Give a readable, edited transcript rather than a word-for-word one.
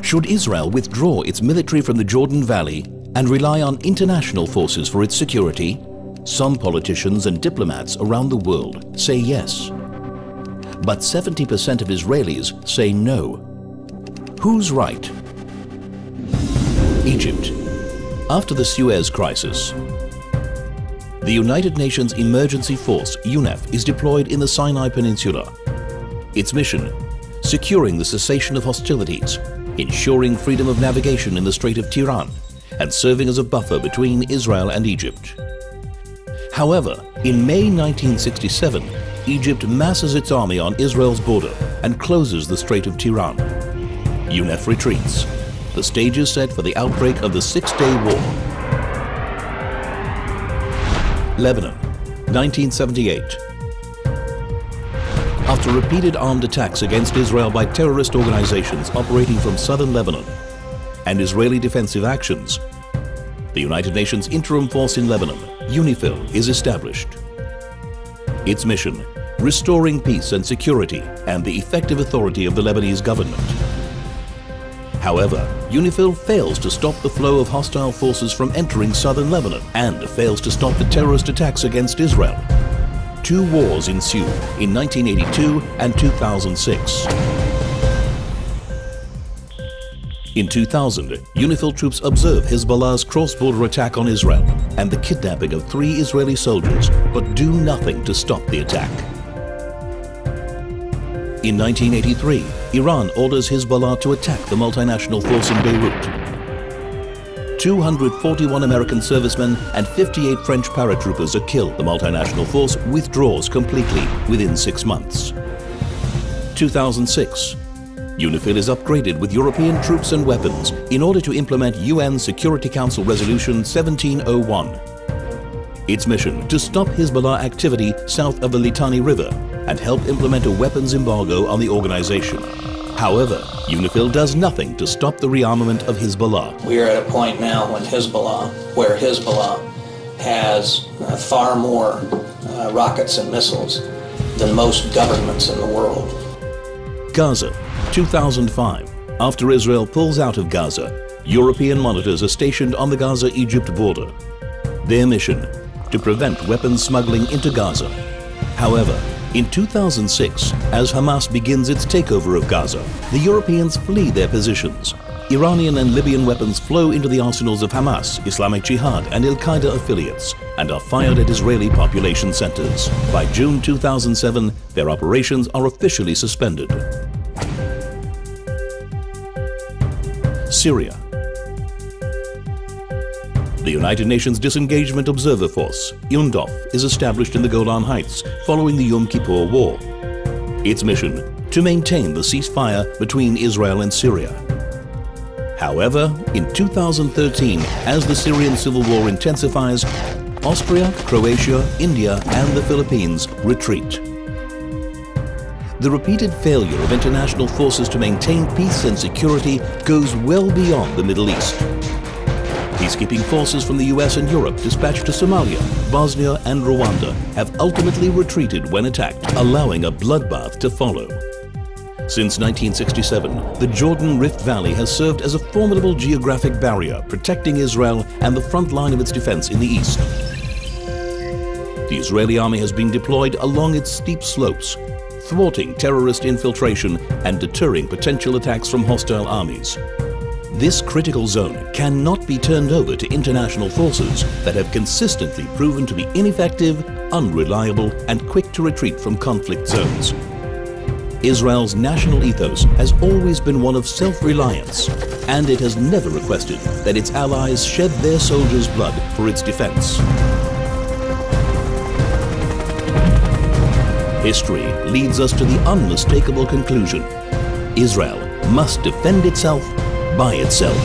Should Israel withdraw its military from the Jordan Valley and rely on international forces for its security? Some politicians and diplomats around the world say yes. But 70% of Israelis say no. Who's right? Egypt. After the Suez Crisis, the United Nations Emergency Force, UNEF, is deployed in the Sinai Peninsula. Its mission: securing the cessation of hostilities, ensuring freedom of navigation in the Strait of Tiran, and serving as a buffer between Israel and Egypt. However, in May 1967, Egypt masses its army on Israel's border and closes the Strait of Tiran. UNEF retreats. The stage is set for the outbreak of the Six-Day War. Lebanon, 1978. After repeated armed attacks against Israel by terrorist organizations operating from southern Lebanon and Israeli defensive actions, the United Nations Interim Force in Lebanon, UNIFIL, is established. Its mission: restoring peace and security and the effective authority of the Lebanese government. However, UNIFIL fails to stop the flow of hostile forces from entering southern Lebanon and fails to stop the terrorist attacks against Israel. Two wars ensue in 1982 and 2006. In 2000, UNIFIL troops observe Hezbollah's cross-border attack on Israel and the kidnapping of 3 Israeli soldiers, but do nothing to stop the attack. In 1983, Iran orders Hezbollah to attack the multinational force in Beirut. 241 American servicemen and 58 French paratroopers are killed. The multinational force withdraws completely within 6 months. 2006. UNIFIL is upgraded with European troops and weapons in order to implement UN Security Council Resolution 1701. Its mission: to stop Hezbollah activity south of the Litani River and help implement a weapons embargo on the organization. However, UNIFIL does nothing to stop the rearmament of Hezbollah. We are at a point now where Hezbollah has far more rockets and missiles than most governments in the world. Gaza, 2005. After Israel pulls out of Gaza, European monitors are stationed on the Gaza-Egypt border. Their mission: to prevent weapons smuggling into Gaza. However, in 2006, as Hamas begins its takeover of Gaza, the Europeans flee their positions. Iranian and Libyan weapons flow into the arsenals of Hamas, Islamic Jihad and Al-Qaeda affiliates and are fired at Israeli population centers. By June 2007, their operations are officially suspended. Syria. The United Nations Disengagement Observer Force, UNDOF, is established in the Golan Heights following the Yom Kippur War. Its mission: to maintain the ceasefire between Israel and Syria. However, in 2013, as the Syrian civil war intensifies, Austria, Croatia, India and the Philippines retreat. The repeated failure of international forces to maintain peace and security goes well beyond the Middle East. Peacekeeping forces from the US and Europe dispatched to Somalia, Bosnia and Rwanda have ultimately retreated when attacked, allowing a bloodbath to follow. Since 1967, the Jordan Rift Valley has served as a formidable geographic barrier, protecting Israel and the front line of its defense in the east. The Israeli army has been deployed along its steep slopes, thwarting terrorist infiltration and deterring potential attacks from hostile armies. This critical zone cannot be turned over to international forces that have consistently proven to be ineffective, unreliable, and quick to retreat from conflict zones. Israel's national ethos has always been one of self-reliance, and it has never requested that its allies shed their soldiers' blood for its defense. History leads us to the unmistakable conclusion: Israel must defend itself by itself.